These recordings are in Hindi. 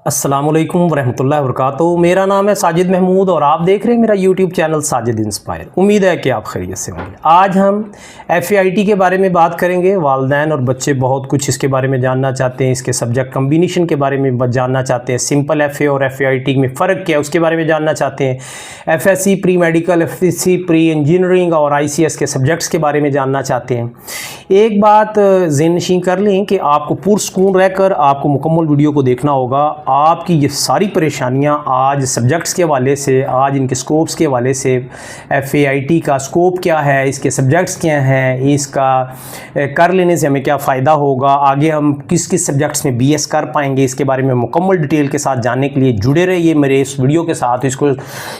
अस्सलामुअलैकुम वरहमतुल्लाहि वबरकातुहू। मेरा नाम है साजिद महमूद और आप देख रहे हैं मेरा यूट्यूब चैनल साजिद इंस्पायर। उम्मीद है कि आप खैरियत से होंगे। आज हम FAIT के बारे में बात करेंगे। वालिदैन और बच्चे बहुत कुछ इसके बारे में जानना चाहते हैं, इसके सब्जेक्ट कम्बिनेशन के बारे में जानना चाहते हैं, सिंपल FA और FAIT में फ़र्क क्या है उसके बारे में जानना चाहते हैं, FSC pre medical, FSC pre engineering और ICS के सब्जेक्ट्स के बारे में जानना चाहते हैं। एक बात ज़हन-नशीं कर लें कि आपको पुरसुकून रहकर आपको मुकम्मल वीडियो को देखना होगा। आपकी ये सारी परेशानियां आज सब्जेक्ट्स के हवाले से, आज इनके स्कोप्स के हवाले से, FAIT का स्कोप क्या है, इसके सब्जेक्ट्स क्या हैं, इसका कर लेने से हमें क्या फ़ायदा होगा, आगे हम किस किस सब्जेक्ट्स में BS कर पाएंगे, इसके बारे में मुकम्मल डिटेल के साथ जानने के लिए जुड़े रहिए मेरे इस वीडियो के साथ। इसको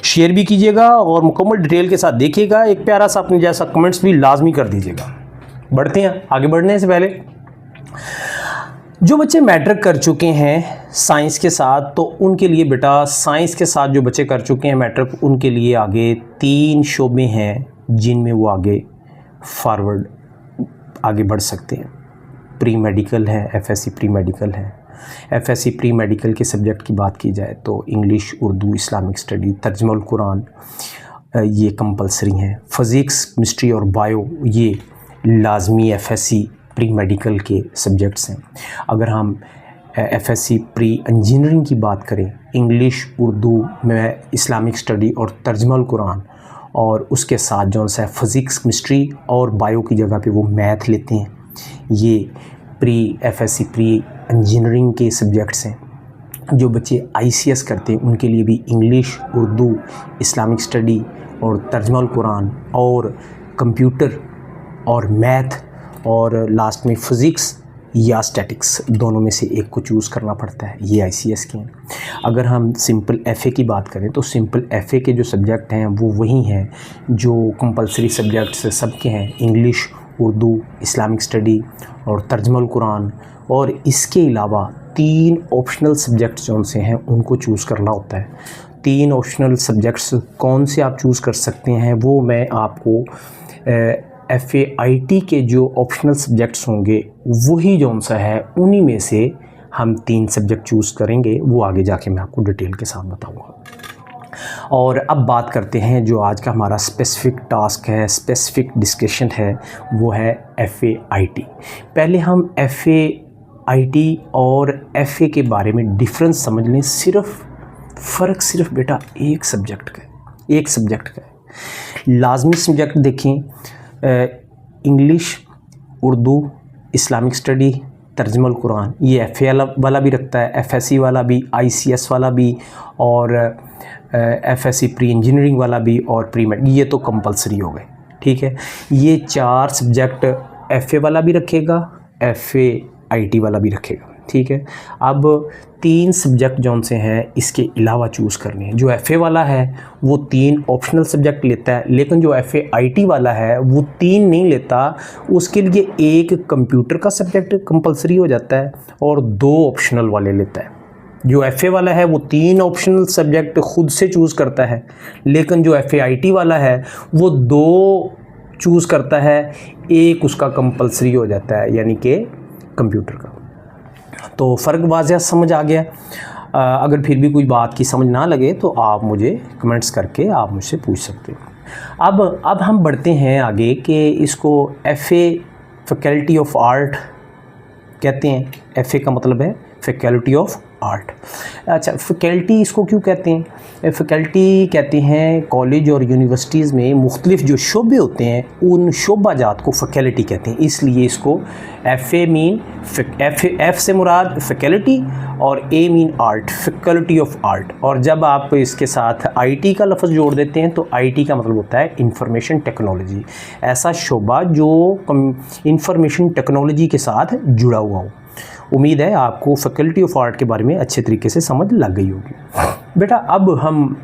शेयर भी कीजिएगा और मुकम्मल डिटेल के साथ देखिएगा। एक प्यारा सा अपने जैसा कमेंट्स भी लाजमी कर दीजिएगा। बढ़ते हैं। आगे बढ़ने से पहले जो बच्चे मैट्रिक कर चुके हैं साइंस के साथ, तो उनके लिए बेटा साइंस के साथ जो बच्चे कर चुके हैं मैट्रिक, उनके लिए आगे 3 शोबे हैं जिनमें वो आगे फॉरवर्ड आगे बढ़ सकते हैं। प्री मेडिकल है, FSC प्री मेडिकल है। FSC प्री मेडिकल के सब्जेक्ट की बात की जाए तो इंग्लिश, उर्दू, इस्लामिक स्टडी, तर्जुमा कुरान ये कंपलसरी हैं। फ़िज़िक्स, केमिस्ट्री और बायो ये लाजमी FSC प्री मेडिकल के सब्जेक्ट्स हैं। अगर हम FSC प्री इंजीनियरिंग की बात करें, इंग्लिश, उर्दू में इस्लामिक स्टडी और तर्जुमा कुरान, और उसके साथ जो सा फ़िज़िक्स, केमिस्ट्री और बायो की जगह पे वो मैथ लेते हैं, ये प्री FSC प्री इंजीनियरिंग के सब्जेक्ट्स हैं। जो बच्चे ICS करते हैं उनके लिए भी इंग्लिश, उर्दू, इस्लामिक स्टडी और तर्जुमा कुरान और कंप्यूटर और मैथ और लास्ट में फ़िज़िक्स या स्टैटिक्स, दोनों में से एक को चूज़ करना पड़ता है। ये ICS के हैं। अगर हम सिंपल FA की बात करें तो सिंपल FA के जो सब्जेक्ट हैं वो वही हैं जो कंपलसरी सब्जेक्ट्स सबके हैं, इंग्लिश, उर्दू, इस्लामिक स्टडी और तर्जुमा कुरान। और इसके अलावा 3 ऑप्शनल सब्जेक्ट्स जो से हैं उनको चूज़ करना होता है। 3 ऑप्शनल सब्जेक्ट्स कौन से आप चूज़ कर सकते हैं वो मैं आपको FAIT के जो ऑप्शनल सब्जेक्ट्स होंगे वही जौन सा है उन्हीं में से हम 3 सब्जेक्ट चूज़ करेंगे, वो आगे जाके मैं आपको डिटेल के साथ बताऊंगा। और अब बात करते हैं जो आज का हमारा स्पेसिफ़िक टास्क है, स्पेसिफ़िक डिस्कशन है, वो है FAIT। पहले हम FAIT और FA के बारे में डिफरेंस समझ लें। फ़र्क सिर्फ बेटा एक सब्जेक्ट का है। लाजमी सब्जेक्ट देखें, इंग्लिश, उर्दू, इस्लामिक स्टडी, तर्जुमा कुरान, ये FA वाला भी रखता है, FSC वाला भी, ICS वाला भी और FSC प्री इंजीनियरिंग वाला भी और प्री मेड, ये तो कंपलसरी हो गए। ठीक है, ये 4 सब्जेक्ट FA वाला भी रखेगा, FAIT वाला भी रखेगा। ठीक है, अब 3 सब्जेक्ट जौन से हैं इसके अलावा चूज़ करने हैं। जो FA वाला है वो 3 ऑप्शनल सब्जेक्ट लेता है, लेकिन जो FAIT वाला है वो 3 नहीं लेता। उसके लिए एक कंप्यूटर का सब्जेक्ट कंपलसरी हो जाता है और 2 ऑप्शनल वाले लेता है। जो FA वाला है वो 3 ऑप्शनल सब्जेक्ट खुद से चूज़ करता है, लेकिन जो FAIT वाला है वो 2 चूज़ करता है, एक उसका कंपलसरी हो जाता है, यानी कि कंप्यूटर का। तो फ़र्क वाज़ेह समझ आ गया। अगर फिर भी कोई बात की समझ ना लगे तो आप मुझे कमेंट्स करके आप मुझसे पूछ सकते हो। अब हम बढ़ते हैं आगे कि इसको FA फैकल्टी ऑफ आर्ट कहते हैं। FA का मतलब है फैकल्टी ऑफ आर्ट। अच्छा, फैकल्टी इसको क्यों कहते हैं? फैकल्टी कहते हैं कॉलेज और यूनिवर्सिटीज़ में मुख्तलिफ जो शोबे होते हैं उन शोबा जात को फैकल्टी कहते हैं, इसलिए इसको FA मीन F से मुराद फैकल्टी और A mean art, faculty of art. और जब आप इसके साथ IT का लफ्ज़ जोड़ देते हैं तो IT का मतलब होता है इंफॉर्मेशन टेक्नोलॉजी, ऐसा शोबा जो इंफॉर्मेशन टेक्नोलॉजी के साथ जुड़ा हुआ हो। उम्मीद है आपको फैकल्टी ऑफ आर्ट के बारे में अच्छे तरीके से समझ लग गई होगी। बेटा अब हम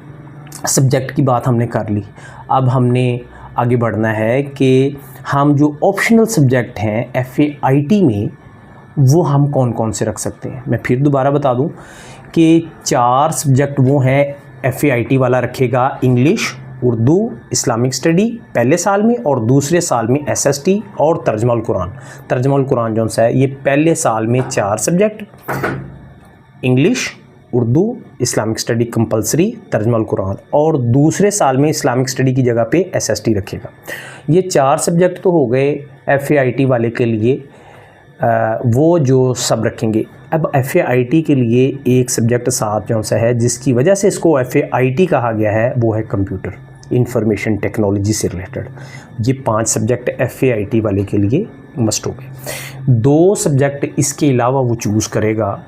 सब्जेक्ट की बात हमने कर ली, अब हमने आगे बढ़ना है कि हम जो ऑप्शनल सब्जेक्ट हैं FAIT में वो हम कौन कौन से रख सकते हैं। मैं फिर दोबारा बता दूं कि 4 सब्जेक्ट वो हैं FAIT वाला रखेगा, इंग्लिश, उर्दू, इस्लामिक स्टडी पहले साल में और दूसरे साल में SST और तर्जुमा कुरान। तर्जुमा कुरान जो है ये पहले साल में 4 subject, English, Urdu Islamic study compulsory तर्जुमा कुरान, और दूसरे साल में इस्लामिक स्टडी की जगह पे SST रखेगा। ये 4 सब्जेक्ट तो हो गए FAIT वाले के लिए, वो जो सब रखेंगे। अब FAIT के लिए एक सब्जेक्ट साथ जो सा है जिसकी वजह से इसको FAIT कहा गया है, वो है कंप्यूटर इंफॉर्मेशन टेक्नोलॉजी से रिलेटेड। ये 5 सब्जेक्ट FAIT वाले के लिए मस्ट हो गए। 2 सब्जेक्ट इसके अलावा वो चूज़ करेगा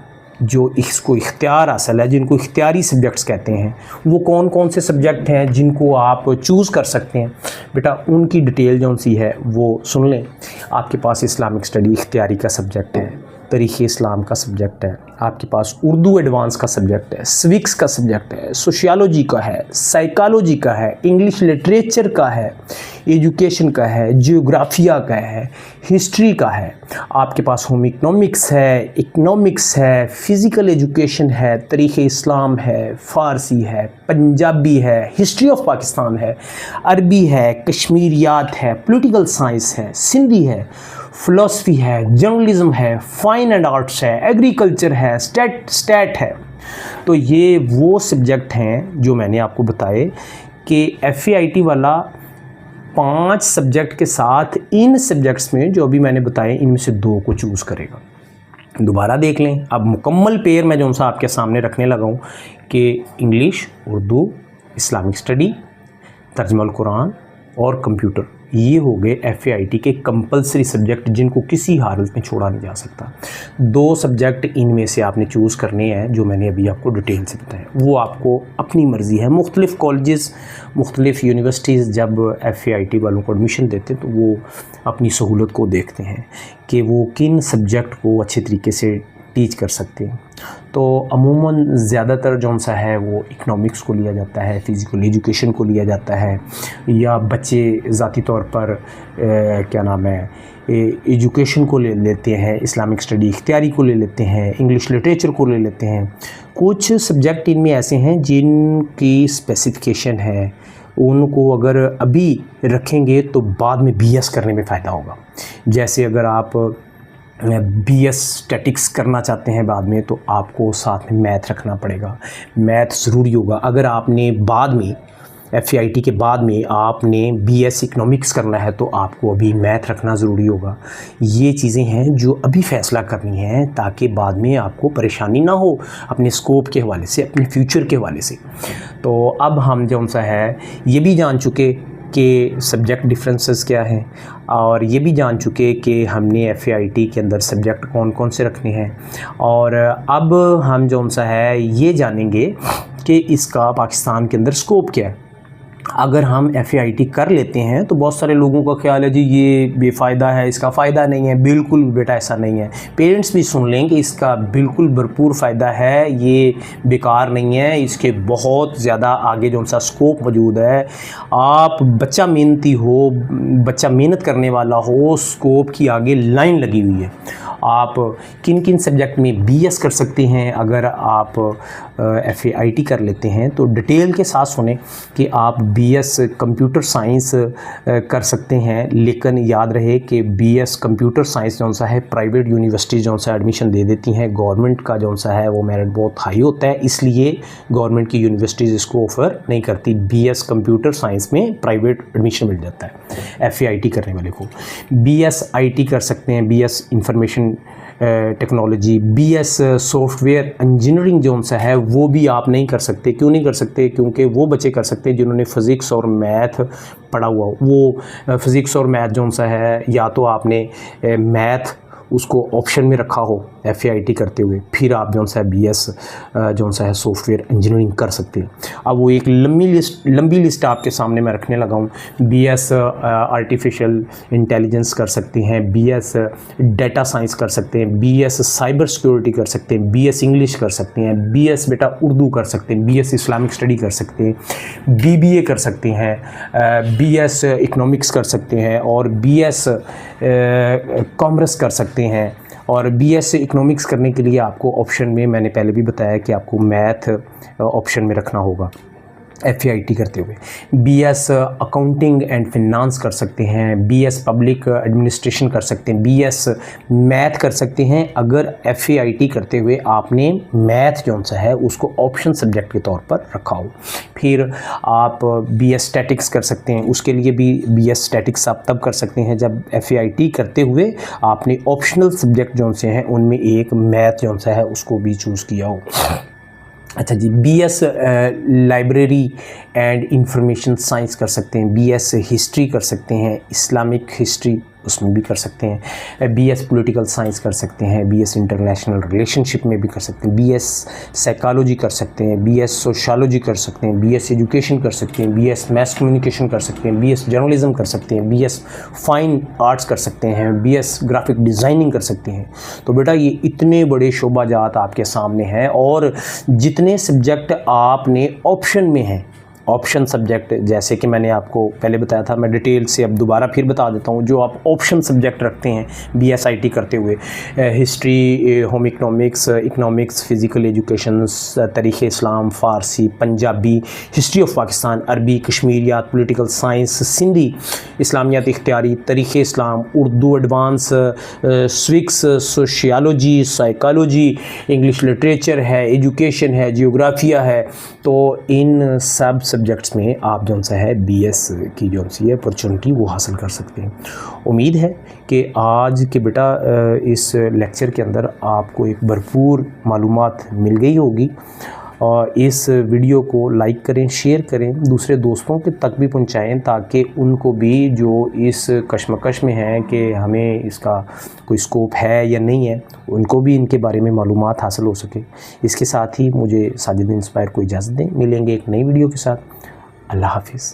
जो इसको इख्तियार हासिल है, जिनको इख्तियारी सब्जेक्ट्स कहते हैं। वो कौन कौन से सब्जेक्ट हैं जिनको आप चूज़ कर सकते हैं? बेटा उनकी डिटेल जो सी है वो सुन लें। आपके पास इस्लामिक स्टडी इख्तियारी का सब्जेक्ट है, तारीख़ इस्लाम का सब्जेक्ट है, आपके पास उर्दू एडवांस का सब्जेक्ट है, सिविक्स का सब्जेक्ट है, सोशियोलॉजी का है, साइकोलॉजी का है, इंग्लिश लिटरेचर का है, एजुकेशन का है, जियोग्राफिया का है, हिस्ट्री का है, आपके पास होम इकनॉमिक्स है, इकनॉमिक्स है, फ़िज़िकल एजुकेशन है, तारीख़ इस्लाम है, फ़ारसी है, पंजाबी है, हिस्ट्री ऑफ पाकिस्तान है, अरबी है, कश्मीरियात है, पॉलिटिकल साइंस है, सिंधी है, फ़िलासफ़ी है, जर्नलिज़म है, फ़ाइन एंड आर्ट्स है, एग्रीकल्चर है, स्टैट है। तो ये वो सब्जेक्ट हैं जो मैंने आपको बताए कि FAIT वाला 5 सब्जेक्ट के साथ इन सब्जेक्ट्स में जो अभी मैंने बताए इनमें से 2 को चूज़ करेगा। दोबारा देख लें, अब मुकम्मल पेयर मैं जो सा आपके सामने रखने लगा हूँ कि इंग्लिश, उर्दू, इस्लामिक स्टडी, तर्जुमा कुरान और कंप्यूटर, ये हो गए FAIT के कंपलसरी सब्जेक्ट जिनको किसी हालत में छोड़ा नहीं जा सकता। 2 सब्जेक्ट इनमें से आपने चूज़ करने हैं जो मैंने अभी आपको डिटेल से बताया। वो आपको अपनी मर्ज़ी है। मुख्तलिफ़ कॉलेजेस, मुख्तलिफ़ यूनिवर्सिटीज़ जब FAIT वालों को एडमिशन देते हैं तो वो अपनी सहूलत को देखते हैं कि वो किन सब्जेक्ट को अच्छे तरीके से टीच कर सकते हैं। तो अमूमन ज़्यादातर जो सा है वो इकनॉमिक्स को लिया जाता है, फ़िज़िकल एजुकेशन को लिया जाता है, या बच्चे ज़ाती तौर पर क्या नाम है एजुकेशन को ले लेते हैं, इस्लामिक स्टडी इख्तियारी को ले लेते हैं, इंग्लिश लिटरेचर को ले लेते हैं। कुछ सब्जेक्ट इनमें ऐसे हैं जिनकी स्पेसिफ़िकेशन है, उनको अगर अभी रखेंगे तो बाद में BS करने में फ़ायदा होगा। जैसे अगर आप BS स्टैटिक्स करना चाहते हैं बाद में, तो आपको साथ में मैथ रखना पड़ेगा। मैथ ज़रूरी होगा। अगर आपने बाद में FAIT के बाद में आपने BS इकनॉमिक्स करना है तो आपको अभी मैथ रखना ज़रूरी होगा। ये चीज़ें हैं जो अभी फ़ैसला करनी है ताकि बाद में आपको परेशानी ना हो अपने स्कोप के हवाले से, अपने फ्यूचर के हवाले से। तो अब हम जो सा है ये भी जान चुके कि सब्जेक्ट डिफरेंसेस क्या हैं, और ये भी जान चुके कि हमने FAIT के अंदर सब्जेक्ट कौन कौन से रखने हैं। और अब हम जो सा है ये जानेंगे कि इसका पाकिस्तान के अंदर स्कोप क्या है। अगर हम FAIT कर लेते हैं तो बहुत सारे लोगों का ख्याल है जी ये बेफ़ायदा है, इसका फ़ायदा नहीं है। बिल्कुल बेटा ऐसा नहीं है। पेरेंट्स भी सुन लें कि इसका बिल्कुल भरपूर फ़ायदा है, ये बेकार नहीं है, इसके बहुत ज़्यादा आगे जो सा स्कोप मौजूद है। आप बच्चा मेहनती हो, बच्चा मेहनत करने वाला हो, स्कोप की आगे लाइन लगी हुई है। आप किन किन सब्जेक्ट में BS कर सकते हैं अगर आप FAIT कर लेते हैं, तो डिटेल के साथ सुने कि आप BS कंप्यूटर साइंस कर सकते हैं। लेकिन याद रहे कि BS कंप्यूटर साइंस जो सा है प्राइवेट यूनिवर्सिटी जो सा एडमिशन दे देती हैं, गवर्नमेंट का जो सा है वो मेरिट बहुत हाई होता है, इसलिए गवर्नमेंट की यूनिवर्सिटीज़ इसको ऑफ़र नहीं करती। BS कंप्यूटर साइंस में प्राइवेट एडमिशन मिल जाता है FAIT करने वाले को। BS IT कर सकते हैं, BS information technology, BS software engineering जो सा है वो भी आप नहीं कर सकते। क्यों नहीं कर सकते? क्योंकि वो बच्चे कर सकते हैं जिन्होंने फ़िज़िक्स और मैथ पढ़ा हुआ हो। वो फ़िज़िक्स और मैथ जो सा है, या तो आपने मैथ उसको ऑप्शन में रखा हो FAIT करते हुए, फिर आप जो सा है BS जो सा है सॉफ्टवेयर इंजीनियरिंग कर सकते हैं। अब वो एक लंबी लिस्ट आपके सामने मैं रखने लगा हूँ। BS आर्टिफिशियल इंटेलिजेंस कर सकते हैं, BS डेटा साइंस कर सकते हैं, BS साइबर सिक्योरिटी कर सकते हैं, BS इंग्लिश कर सकते हैं, BS बेटा उर्दू कर सकते हैं, BS इस्लामिक स्टडी कर सकते हैं, BBA कर सकते हैं, BS इकनॉमिक्स कर सकते हैं, और BS कॉमर्स कर सकते हैं। और BS इकनॉमिक्स करने के लिए आपको ऑप्शन में, मैंने पहले भी बताया कि आपको मैथ ऑप्शन में रखना होगा। FAIT करते हुए, BS अकाउंटिंग एंड फिनांस कर सकते हैं, BS पब्लिक एडमिनिस्ट्रेशन कर सकते हैं, BS मैथ कर सकते हैं। अगर FAIT करते हुए आपने मैथ जो सा है उसको ऑप्शन सब्जेक्ट के तौर पर रखा हो। फिर आप BS स्टैटिक्स कर सकते हैं, उसके लिए भी BS स्टैटिक्स आप तब कर सकते हैं जब FAIT करते हुए आपने ऑप्शनल सब्जेक्ट जो से हैं उनमें एक मैथ जो सा है उसको भी चूज़ किया हो। अच्छा जी, BS library and information science कर सकते हैं, BS हिस्ट्री कर सकते हैं, इस्लामिक हिस्ट्री उसमें भी कर सकते हैं, BS पॉलिटिकल साइंस कर सकते हैं, BS इंटरनेशनल रिलेशनशिप में भी कर सकते हैं, BS साइकोलॉजी कर सकते हैं, BS सोशियोलॉजी कर सकते हैं, BS एजुकेशन कर सकते हैं, BS मैस कम्युनिकेशन कर सकते हैं, BS जर्नलिज्म कर सकते हैं, BS फाइन आर्ट्स कर सकते हैं, BS ग्राफिक डिज़ाइनिंग कर सकते हैं। तो बेटा ये इतने बड़े शोबाजात आपके सामने हैं, और जितने सब्जेक्ट आपने ऑप्शन में हैं, ऑप्शन सब्जेक्ट जैसे कि मैंने आपको पहले बताया था, मैं डिटेल से अब दोबारा फिर बता देता हूँ। जो आप ऑप्शन सब्जेक्ट रखते हैं BSIT करते हुए, history, home economics, physical education, तारीख़ इस्लाम, फ़ारसी, पंजाबी, हिस्ट्री ऑफ पाकिस्तान, अरबी, कश्मीरियात, पॉलिटिकल साइंस, सिंधी, इस्लामियात इख्तियारी, तारीख़ इस्लाम, उर्दू एडवांस, स्विक्स, सोशियोलॉजी, साइकोलॉजी, इंग्लिश लिटरेचर है, एजुकेशन है, जियोग्राफिया है। तो इन सब सब्जेक्ट्स में आप जो सा है BS की जो सी है अपॉर्चुनिटी वो हासिल कर सकते हैं। उम्मीद है कि आज के बेटा इस लेक्चर के अंदर आपको एक भरपूर मालूमात मिल गई होगी। और इस वीडियो को लाइक करें, शेयर करें, दूसरे दोस्तों के तक भी पहुंचाएं, ताकि उनको भी जो इस कश्मकश में हैं कि हमें इसका कोई स्कोप है या नहीं है, उनको भी इनके बारे में मालूमात हासिल हो सके। इसके साथ ही मुझे साजिद इंस्पायर को इजाज़त दें। मिलेंगे एक नई वीडियो के साथ। अल्लाह हाफिज़।